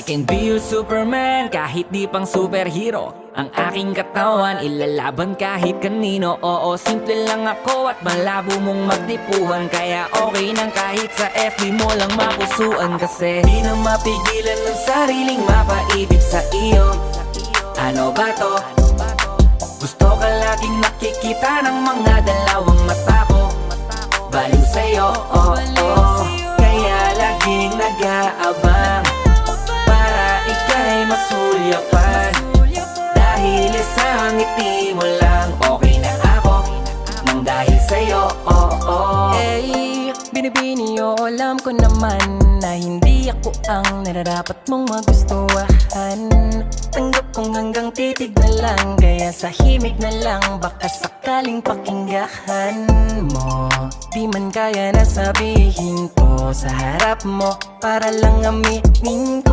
can be your Superman, kahit di pang superhero. Ang aking katawan, ilalaban kahit kanino. Oo, simple lang ako at malabo mong magtipuhan. Kaya okay nang kahit sa FB mo lang mapusuan. Kasi di na mapigilan ng sariling mapaibig sa iyo. Ano ba to? Gusto ka laging nakikita ng mga dalawang mata ko. Baliw sa'yo, oh, oh. Kaya laging nag-aabang para ika'y masulyapan. Dahil isang ngiti mo lang, okay na ako nang dahil sa'yo, oh, oh. Hey, binibini o alam ko naman na hindi ako ang nararapat mong magustuhan. Tanggap kong hanggang titig na lang, kaya sa himig na lang baka sakaling pakinggan mo. Di man kaya na sabihin ko sa harap mo para lang aminin ko.